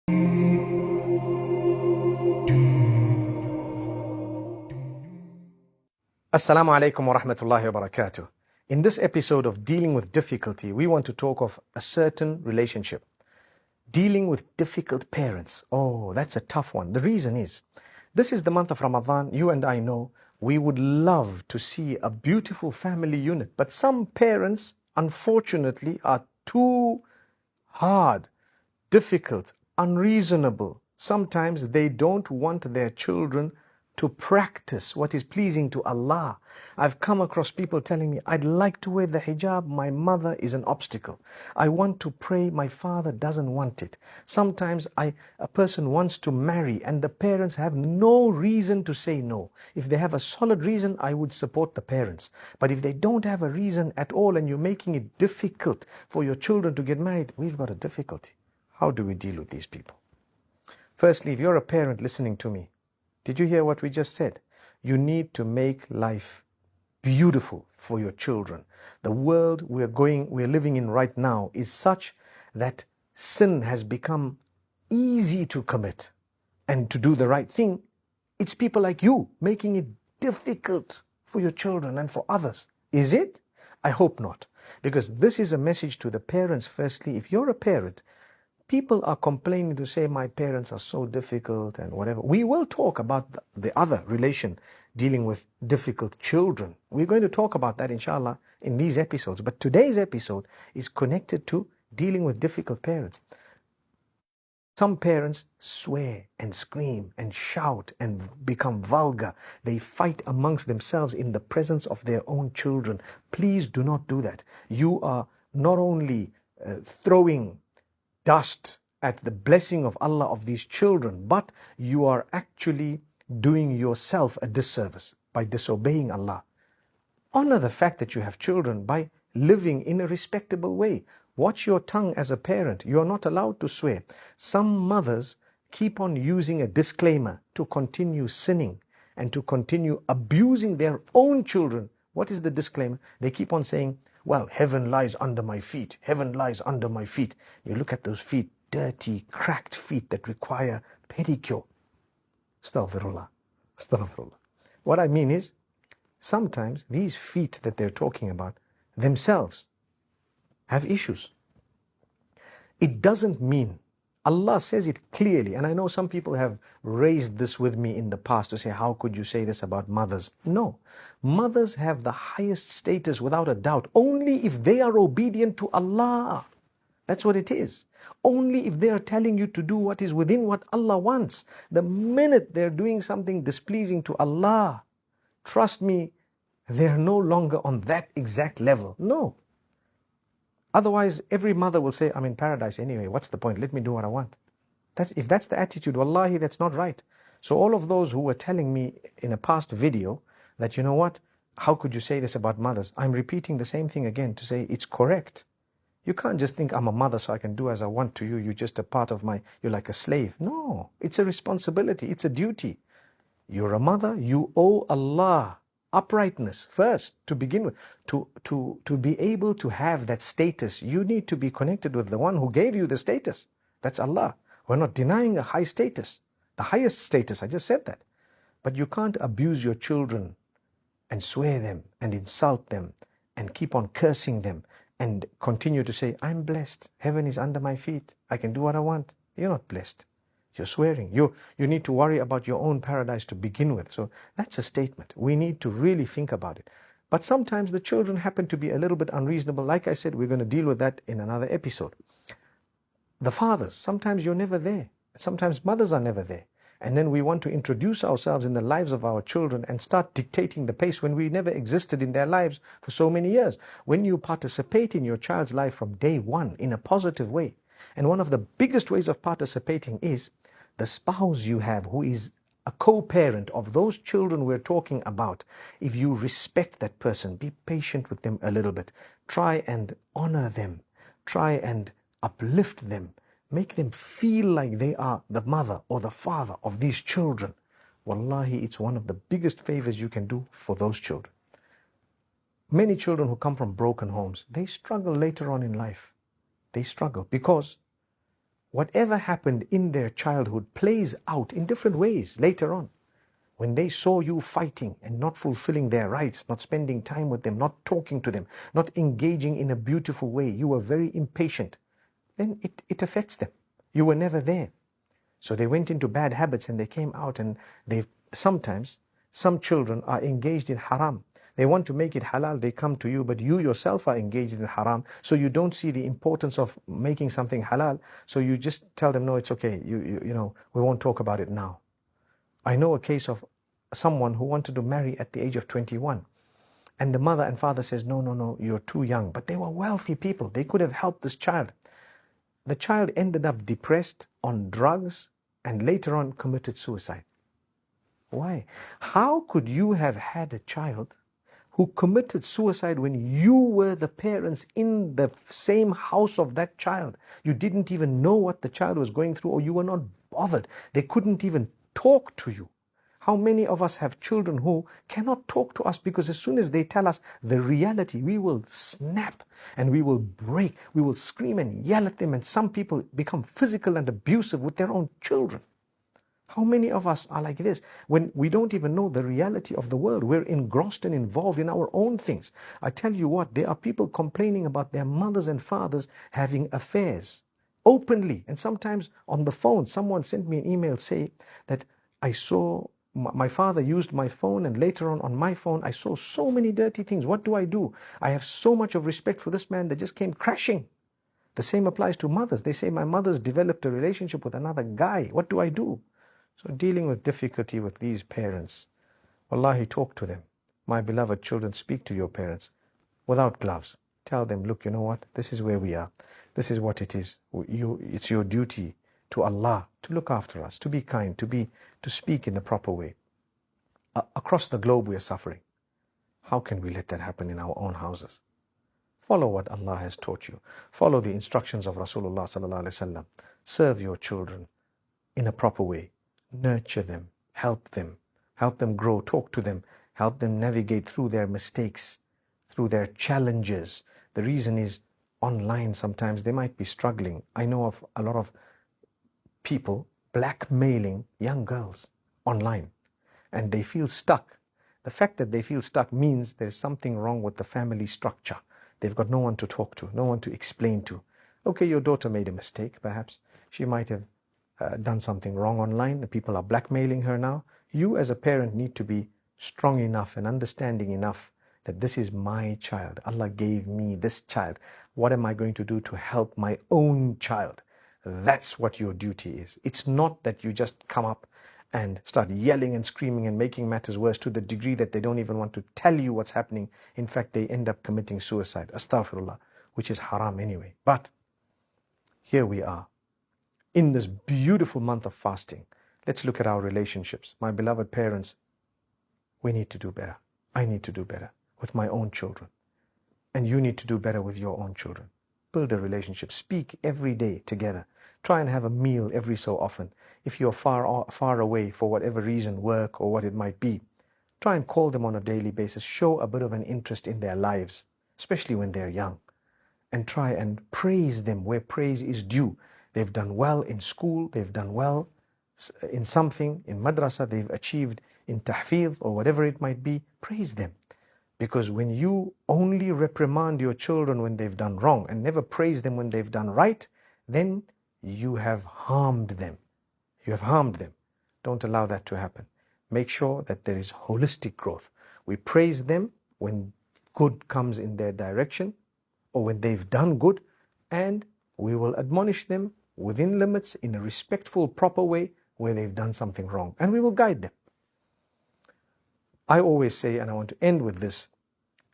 Assalamu alaikum wa rahmatullahi wa barakatuh. In this episode of Dealing with Difficulty, we want to talk of a certain relationship. Dealing with difficult parents. Oh, that's a tough one. The reason is, this is the month of Ramadan. You and I know we would love to see a beautiful family unit. But some parents, unfortunately, are too hard, difficult, unreasonable. Sometimes they don't want their children to practice what is pleasing to Allah. I've come across people telling me, I'd like to wear the hijab, my mother is an obstacle. I want to pray, my father doesn't want it. Sometimes a person wants to marry and the parents have no reason to say no. If they have a solid reason, I would support the parents. But if they don't have a reason at all and you're making it difficult for your children to get married, we've got a difficulty. How do we deal with these people? Firstly, if you're a parent listening to me, did you hear what we just said? You need to make life beautiful for your children. The world we're living in right now is such that sin has become easy to commit. And to do the right thing, it's people like you making it difficult for your children and for others. Is it? I hope not. Because this is a message to the parents. Firstly, if you're a parent, people are complaining to say my parents are so difficult and whatever. We will talk about the other relation, dealing with difficult children. We're going to talk about that inshallah in these episodes. But today's episode is connected to dealing with difficult parents. Some parents swear and scream and shout and become vulgar. They fight amongst themselves in the presence of their own children. Please do not do that. You are not only throwing dust at the blessing of Allah of these children, but you are actually doing yourself a disservice by disobeying Allah. Honor the fact that you have children by living in a respectable way. Watch your tongue as a parent. You are not allowed to swear. Some mothers keep on using a disclaimer to continue sinning and to continue abusing their own children. What is the disclaimer? They keep on saying, well, heaven lies under my feet. Heaven lies under my feet. You look at those feet, dirty, cracked feet that require pedicure. Astaghfirullah. Astaghfirullah. What I mean is, sometimes these feet that they're talking about themselves have issues. It doesn't mean, Allah says it clearly, and I know some people have raised this with me in the past to say, how could you say this about mothers? No. Mothers have the highest status without a doubt, only if they are obedient to Allah. That's what it is. Only if they are telling you to do what is within what Allah wants. The minute they're doing something displeasing to Allah, trust me, they're no longer on that exact level. No. Otherwise, every mother will say, I'm in paradise anyway. What's the point? Let me do what I want. If that's the attitude, wallahi, that's not right. So all of those who were telling me in a past video that, you know what, how could you say this about mothers? I'm repeating the same thing again to say it's correct. You can't just think I'm a mother so I can do as I want to you. You're just a part of you're like a slave. No, it's a responsibility. It's a duty. You're a mother. You owe Allah uprightness first to begin with. To be able to have that status, you need to be connected with the one who gave you the status. That's Allah. We're not denying a high status. The highest status, I just said that. But you can't abuse your children and swear them and insult them and keep on cursing them and continue to say, I'm blessed. Heaven is under my feet. I can do what I want. You're not blessed. You're swearing. You need to worry about your own paradise to begin with. So that's a statement. We need to really think about it. But sometimes the children happen to be a little bit unreasonable. Like I said, we're going to deal with that in another episode. The fathers, sometimes you're never there. Sometimes mothers are never there. And then we want to introduce ourselves in the lives of our children and start dictating the pace when we never existed in their lives for so many years. When you participate in your child's life from day one in a positive way, and one of the biggest ways of participating is the spouse you have who is a co-parent of those children we're talking about. If you respect that person, be patient with them a little bit. Try and honor them. Try and uplift them. Make them feel like they are the mother or the father of these children. Wallahi, it's one of the biggest favors you can do for those children. Many children who come from broken homes, they struggle later on in life. They struggle because whatever happened in their childhood plays out in different ways later on. When they saw you fighting and not fulfilling their rights, not spending time with them, not talking to them, not engaging in a beautiful way, you were very impatient, then it affects them. You were never there. So they went into bad habits and they came out, and sometimes some children are engaged in haram. They want to make it halal, they come to you, but you yourself are engaged in haram, so you don't see the importance of making something halal, so you just tell them, no, it's okay, you know, we won't talk about it now. I know a case of someone who wanted to marry at the age of 21. And the mother and father says, no, you're too young. But they were wealthy people. They could have helped this child. The child ended up depressed, on drugs, and later on committed suicide. Why? How could you have had a child who committed suicide when you were the parents in the same house of that child? You didn't even know what the child was going through, or you were not bothered. They couldn't even talk to you. How many of us have children who cannot talk to us because as soon as they tell us the reality, we will snap and we will break, we will scream and yell at them, and some people become physical and abusive with their own children. How many of us are like this when we don't even know the reality of the world? We're engrossed and involved in our own things. I tell you what, there are people complaining about their mothers and fathers having affairs openly, and sometimes on the phone. Someone sent me an email saying that I saw my father used my phone, and later on my phone I saw so many dirty things. What do? I have so much of respect for this man that just came crashing. The same applies to mothers. They say my mother's developed a relationship with another guy. What do I do? So dealing with difficulty with these parents, wallahi, talk to them. My beloved children, speak to your parents without gloves. Tell them, look, you know what? This is where we are. This is what it is. It's your duty to Allah to look after us, to be kind, to speak in the proper way. Across the globe we are suffering. How can we let that happen in our own houses? Follow what Allah has taught you. Follow the instructions of Rasulullah sallallahu alaihi wasallam. Serve your children in a proper way. Nurture them, help them grow, talk to them, help them navigate through their mistakes, through their challenges. The reason is online sometimes they might be struggling. I know of a lot of people blackmailing young girls online, and they feel stuck. The fact that they feel stuck means there's something wrong with the family structure. They've got no one to talk to, no one to explain to. Okay, your daughter made a mistake, perhaps. She might have done something wrong online, and people are blackmailing her now. You as a parent need to be strong enough and understanding enough that this is my child. Allah gave me this child. What am I going to do to help my own child? That's what your duty is. It's not that you just come up and start yelling and screaming and making matters worse to the degree that they don't even want to tell you what's happening. In fact, they end up committing suicide, astaghfirullah, which is haram anyway. But here we are in this beautiful month of fasting. Let's look at our relationships. My beloved parents, we need to do better. I need to do better with my own children. And you need to do better with your own children. Build a relationship. Speak every day together. Try and have a meal every so often. If you're far away for whatever reason, work or what it might be, try and call them on a daily basis. Show a bit of an interest in their lives, especially when they're young. And try and praise them where praise is due. They've done well in school, they've done well in something, in madrasa, they've achieved in tahfidh or whatever it might be. Praise them. Because when you only reprimand your children when they've done wrong and never praise them when they've done right, then you have harmed them. You have harmed them. Don't allow that to happen. Make sure that there is holistic growth. We praise them when good comes in their direction or when they've done good, and we will admonish them within limits in a respectful, proper way where they've done something wrong, and we will guide them. I always say, and I want to end with this,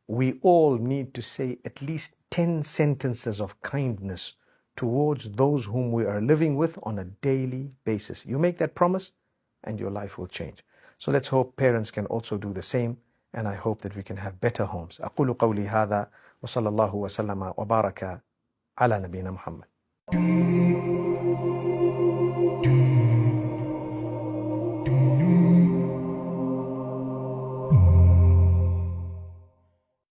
we all need to say at least 10 sentences of kindness towards those whom we are living with on a daily basis. You make that promise and your life will change. So let's hope parents can also do the same, and I hope that we can have better homes. أقول قولي هذا وصلى الله وسلم وبارك على نبينا محمد.